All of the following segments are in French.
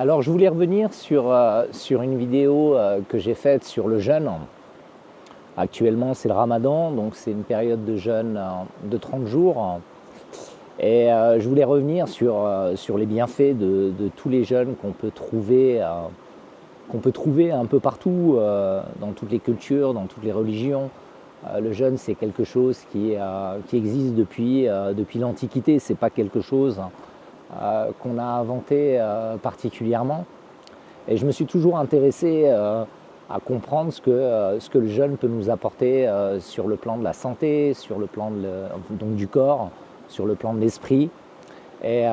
Alors, je voulais revenir sur une vidéo que j'ai faite sur le jeûne. Actuellement, c'est le Ramadan, donc c'est une période de jeûne de 30 jours. Et je voulais revenir sur les bienfaits de tous les jeûnes qu'on peut trouver un peu partout, dans toutes les cultures, dans toutes les religions. Le jeûne, c'est quelque chose qui existe depuis l'Antiquité. C'est pas quelque chose qu'on a inventé particulièrement. Et je me suis toujours intéressé à comprendre ce que le jeûne peut nous apporter sur le plan de la santé, sur le plan donc du corps, sur le plan de l'esprit. Et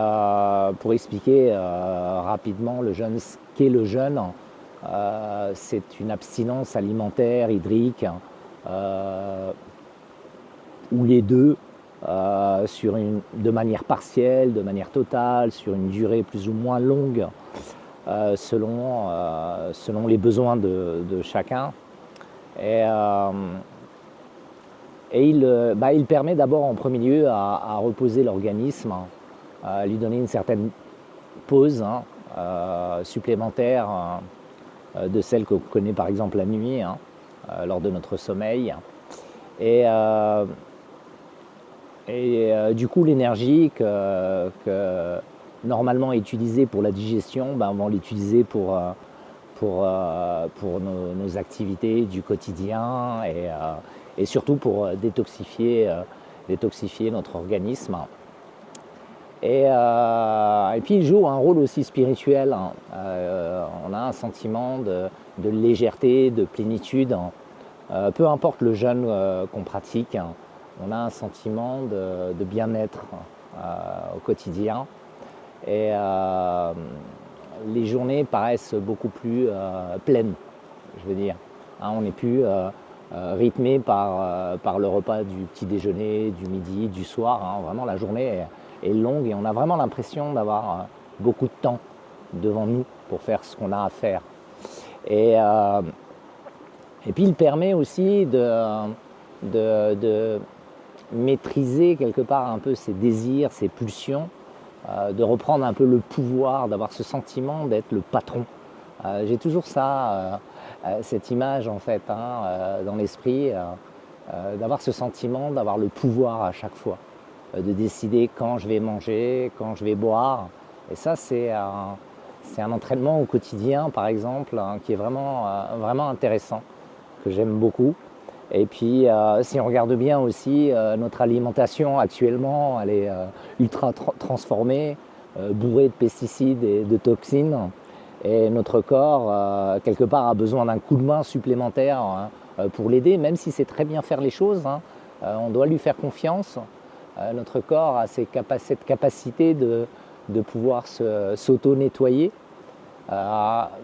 pour expliquer rapidement le jeûne, ce qu'est le jeûne, c'est une abstinence alimentaire, hydrique, ou les deux, de manière partielle, de manière totale, sur une durée plus ou moins longue, selon les besoins de chacun. Et il permet d'abord en premier lieu à reposer l'organisme, à lui donner une certaine pause supplémentaire de celle qu'on connaît par exemple la nuit, lors de notre sommeil. Du coup, l'énergie que normalement utilisée pour la digestion, on va l'utiliser pour nos activités du quotidien et surtout pour détoxifier notre organisme. Et puis il joue un rôle aussi spirituel. On a un sentiment de légèreté, de plénitude. Peu importe le jeûne qu'on pratique, on a un sentiment de bien-être au quotidien. Et les journées paraissent beaucoup plus pleines, je veux dire. On n'est plus rythmé par le repas du petit déjeuner, du midi, du soir. Vraiment, la journée est longue et on a vraiment l'impression d'avoir beaucoup de temps devant nous pour faire ce qu'on a à faire. Et puis, il permet aussi de maîtriser quelque part un peu ses désirs, ses pulsions, de reprendre un peu le pouvoir, d'avoir ce sentiment d'être le patron. J'ai toujours cette image en fait dans l'esprit, d'avoir ce sentiment d'avoir le pouvoir à chaque fois, de décider quand je vais manger, quand je vais boire. Et ça, c'est un entraînement au quotidien, par exemple, qui est vraiment intéressant, que j'aime beaucoup. Et puis, si on regarde bien aussi, notre alimentation actuellement, elle est ultra transformée, bourrée de pesticides et de toxines. Et notre corps, quelque part, a besoin d'un coup de main supplémentaire pour l'aider, même si c'est très bien faire les choses. On doit lui faire confiance. Notre corps a cette capacité de pouvoir s'auto-nettoyer.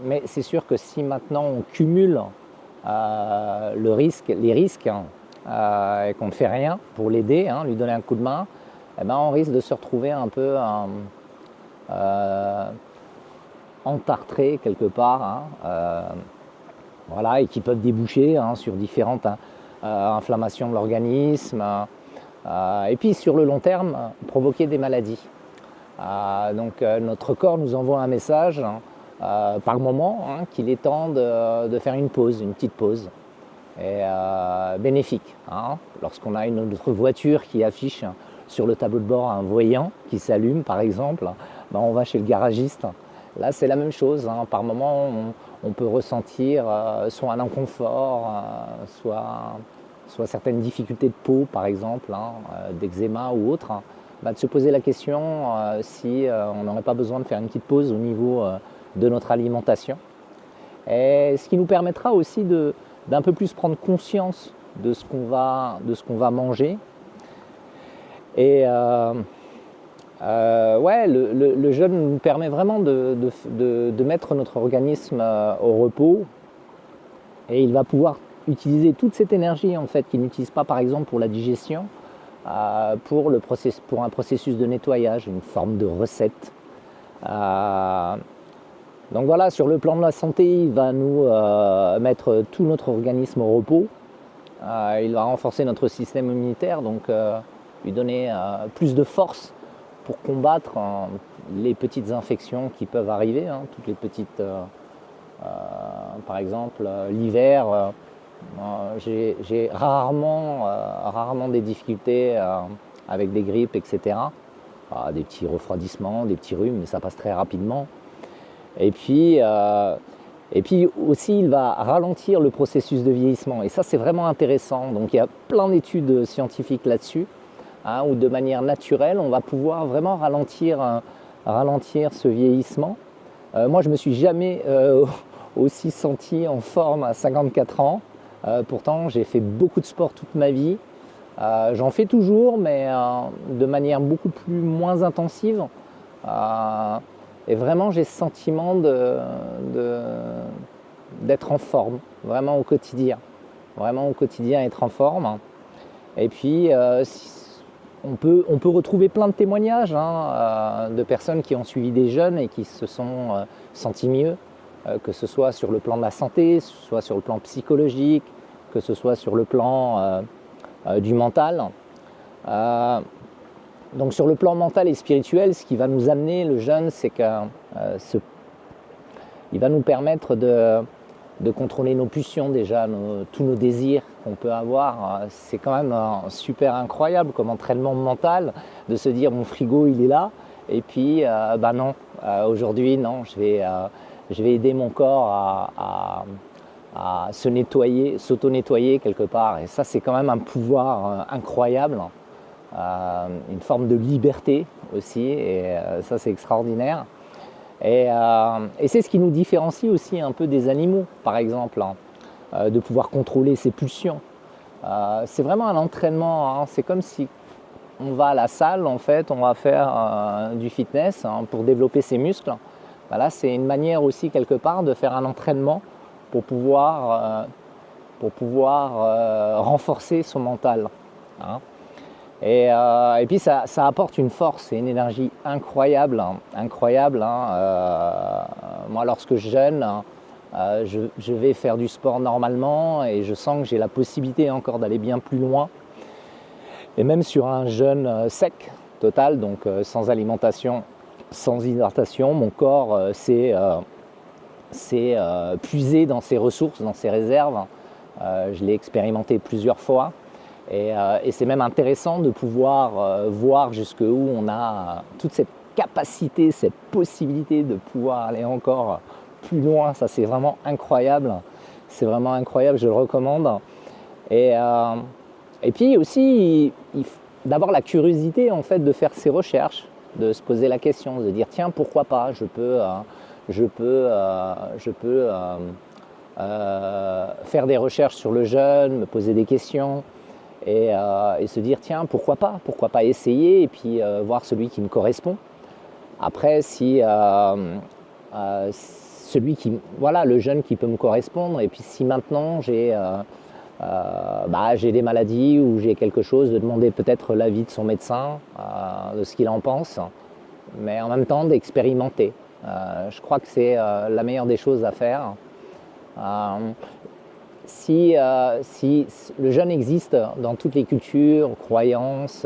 Mais c'est sûr que si maintenant on cumule les risques et qu'on ne fait rien pour l'aider, lui donner un coup de main, on risque de se retrouver un peu entartré quelque part, voilà, et qui peuvent déboucher sur différentes inflammations de l'organisme, et puis sur le long terme provoquer des maladies. Donc notre corps nous envoie un message par moment qu'il est temps de faire une petite pause, et bénéfique. Lorsqu'on a notre voiture qui affiche sur le tableau de bord un voyant qui s'allume par exemple, on va chez le garagiste. Là c'est la même chose, par moment on peut ressentir soit un inconfort, soit certaines difficultés de peau par exemple, d'eczéma ou autre, de se poser la question si on n'aurait pas besoin de faire une petite pause au niveau de notre alimentation. Et ce qui nous permettra aussi d'un peu plus prendre conscience de ce qu'on va manger. Et le jeûne nous permet vraiment de mettre notre organisme au repos, et il va pouvoir utiliser toute cette énergie en fait qu'il n'utilise pas par exemple pour la digestion, pour un processus de nettoyage, une forme de recette. Donc voilà, sur le plan de la santé, il va nous mettre tout notre organisme au repos. Il va renforcer notre système immunitaire, donc lui donner plus de force pour combattre les petites infections qui peuvent arriver, toutes les petites, par exemple l'hiver, j'ai rarement des difficultés avec des grippes, etc. Des petits refroidissements, des petits rhumes, mais ça passe très rapidement. Et puis aussi, il va ralentir le processus de vieillissement. Et ça, c'est vraiment intéressant. Donc, il y a plein d'études scientifiques là-dessus, où de manière naturelle, on va pouvoir vraiment ralentir ce vieillissement. Moi, je ne me suis jamais aussi senti en forme à 54 ans. Pourtant, j'ai fait beaucoup de sport toute ma vie. J'en fais toujours, mais de manière beaucoup moins intensive. Et vraiment, j'ai ce sentiment d'être en forme, vraiment au quotidien. Vraiment au quotidien, être en forme. Et puis, on peut retrouver plein de témoignages de personnes qui ont suivi des jeunes et qui se sont sentis mieux, que ce soit sur le plan de la santé, que ce soit sur le plan psychologique, que ce soit sur le plan du mental. Donc sur le plan mental et spirituel, ce qui va nous amener, le jeûne, c'est qu'il va nous permettre de contrôler nos pulsions déjà, tous nos désirs qu'on peut avoir. C'est quand même super incroyable comme entraînement mental de se dire mon frigo il est là et puis non, aujourd'hui non, je vais aider mon corps à se nettoyer, s'auto-nettoyer quelque part. Et ça c'est quand même un pouvoir incroyable. Une forme de liberté aussi, et ça c'est extraordinaire. Et c'est ce qui nous différencie aussi un peu des animaux, par exemple, de pouvoir contrôler ses pulsions. C'est vraiment un entraînement, c'est comme si on va à la salle, en fait, on va faire du fitness pour développer ses muscles. Là, c'est une manière aussi quelque part de faire un entraînement pour pouvoir renforcer son mental. Et puis ça apporte une force et une énergie incroyable. Moi, lorsque je jeûne, je vais faire du sport normalement et je sens que j'ai la possibilité encore d'aller bien plus loin. Et même sur un jeûne sec, total, donc sans alimentation, sans hydratation, mon corps s'est puisé dans ses ressources, dans ses réserves. Je l'ai expérimenté plusieurs fois. Et c'est même intéressant de pouvoir voir jusqu'où on a toute cette capacité, cette possibilité de pouvoir aller encore plus loin. Ça, c'est vraiment incroyable. C'est vraiment incroyable, je le recommande. Et puis aussi, d'avoir la curiosité en fait de faire ses recherches, de se poser la question, de dire tiens, pourquoi pas, je peux faire des recherches sur le jeûne, me poser des questions. Et se dire tiens, pourquoi pas essayer et puis voir celui qui me correspond. Après, si celui qui, voilà, le jeune qui peut me correspondre, et puis si maintenant j'ai des maladies ou j'ai quelque chose, de demander peut-être l'avis de son médecin, de ce qu'il en pense, mais en même temps d'expérimenter. Je crois que c'est la meilleure des choses à faire. Si le jeûne existe dans toutes les cultures, croyances,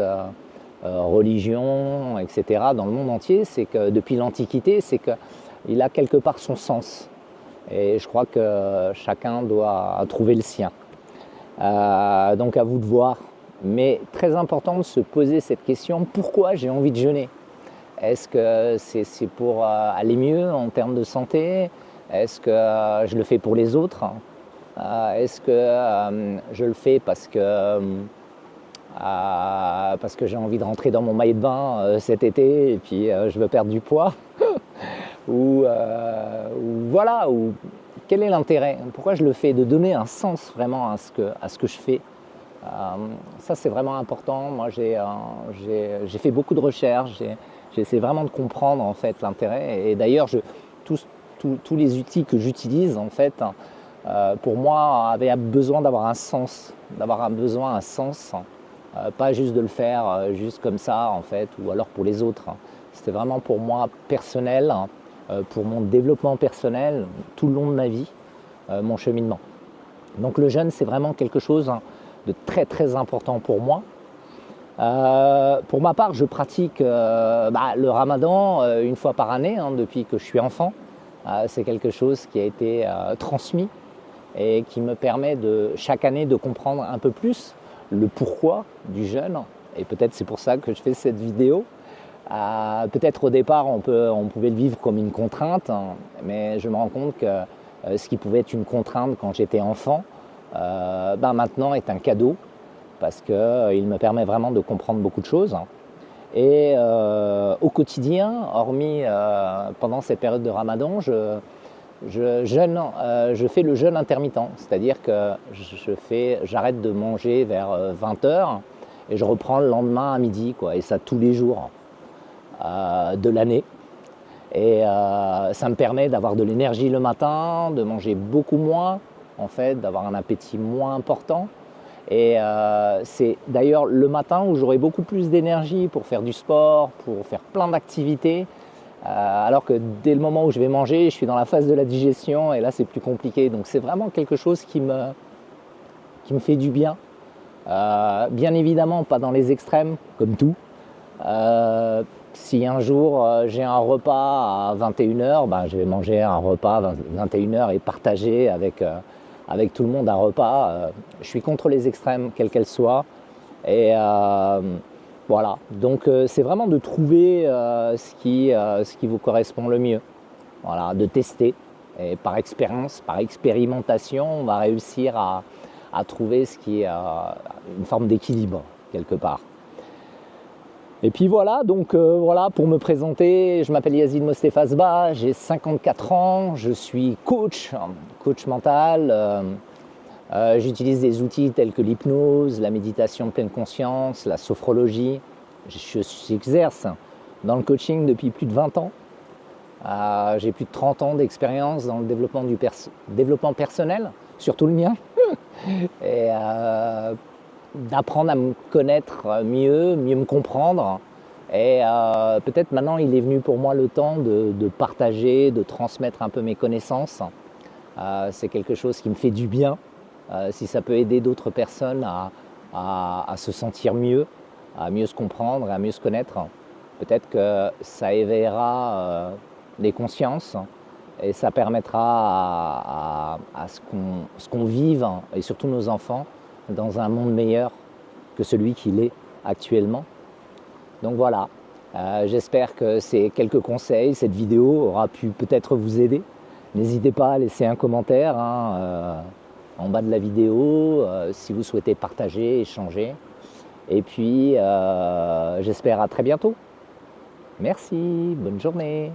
religions, etc., dans le monde entier, c'est que depuis l'Antiquité, c'est qu'il a quelque part son sens. Et je crois que chacun doit trouver le sien. Donc à vous de voir. Mais très important de se poser cette question, pourquoi j'ai envie de jeûner ? Est-ce que c'est pour aller mieux en termes de santé ? Est-ce que je le fais pour les autres ? Est-ce que je le fais parce que j'ai envie de rentrer dans mon maillot de bain cet été et puis je veux perdre du poids ou voilà, ou quel est l'intérêt ? Pourquoi je le fais ? De donner un sens vraiment à ce que je fais. Ça c'est vraiment important. Moi j'ai fait beaucoup de recherches, j'essaie vraiment de comprendre en fait l'intérêt, et d'ailleurs tous les outils que j'utilise en fait pour moi avaient besoin d'avoir un sens, pas juste de le faire juste comme ça en fait, ou alors pour les autres. C'était vraiment pour moi personnel, pour mon développement personnel tout le long de ma vie, mon cheminement. Donc le jeûne c'est vraiment quelque chose de très très important pour moi. Pour ma part, je pratique le ramadan une fois par année, hein, depuis que je suis enfant. C'est quelque chose qui a été transmis et qui me permet chaque année de comprendre un peu plus le pourquoi du jeûne. Et peut-être c'est pour ça que je fais cette vidéo. Peut-être au départ on pouvait le vivre comme une contrainte, hein, mais je me rends compte que ce qui pouvait être une contrainte quand j'étais enfant, maintenant est un cadeau parce qu'il me permet vraiment de comprendre beaucoup de choses. Et au quotidien, hormis pendant cette période de Ramadan, je fais le jeûne intermittent, c'est-à-dire que j'arrête de manger vers 20h et je reprends le lendemain à midi, et ça tous les jours de l'année. Et ça me permet d'avoir de l'énergie le matin, de manger beaucoup moins, en fait, d'avoir un appétit moins important. Et c'est d'ailleurs le matin où j'aurai beaucoup plus d'énergie pour faire du sport, pour faire plein d'activités, alors que dès le moment où je vais manger, je suis dans la phase de la digestion et là c'est plus compliqué. Donc c'est vraiment quelque chose qui me fait du bien. Bien évidemment pas dans les extrêmes, comme tout. Si un jour j'ai un repas à 21h, je vais manger un repas à 21h et partager avec tout le monde un repas. Je suis contre les extrêmes, quels qu'elles soient. Et voilà, donc c'est vraiment de trouver ce qui vous correspond le mieux. Voilà, de tester. Et par expérience, par expérimentation, on va réussir à trouver ce qui est une forme d'équilibre, quelque part. Et puis voilà, donc voilà, pour me présenter, je m'appelle Yazid Mostefazba, j'ai 54 ans, je suis coach mental. J'utilise des outils tels que l'hypnose, la méditation de pleine conscience, la sophrologie. J'exerce dans le coaching depuis plus de 20 ans. J'ai plus de 30 ans d'expérience dans le développement personnel, surtout le mien. Et d'apprendre à me connaître mieux me comprendre. Et peut-être maintenant il est venu pour moi le temps de partager, de transmettre un peu mes connaissances. C'est quelque chose qui me fait du bien. Si ça peut aider d'autres personnes à se sentir mieux, à mieux se comprendre, à mieux se connaître, peut-être que ça éveillera les consciences et ça permettra à ce qu'on vive, et surtout nos enfants, dans un monde meilleur que celui qu'il est actuellement. Donc voilà, j'espère que ces quelques conseils, cette vidéo aura pu peut-être vous aider. N'hésitez pas à laisser un commentaire en bas de la vidéo si vous souhaitez partager, échanger. Et puis j'espère à très bientôt. Merci, bonne journée.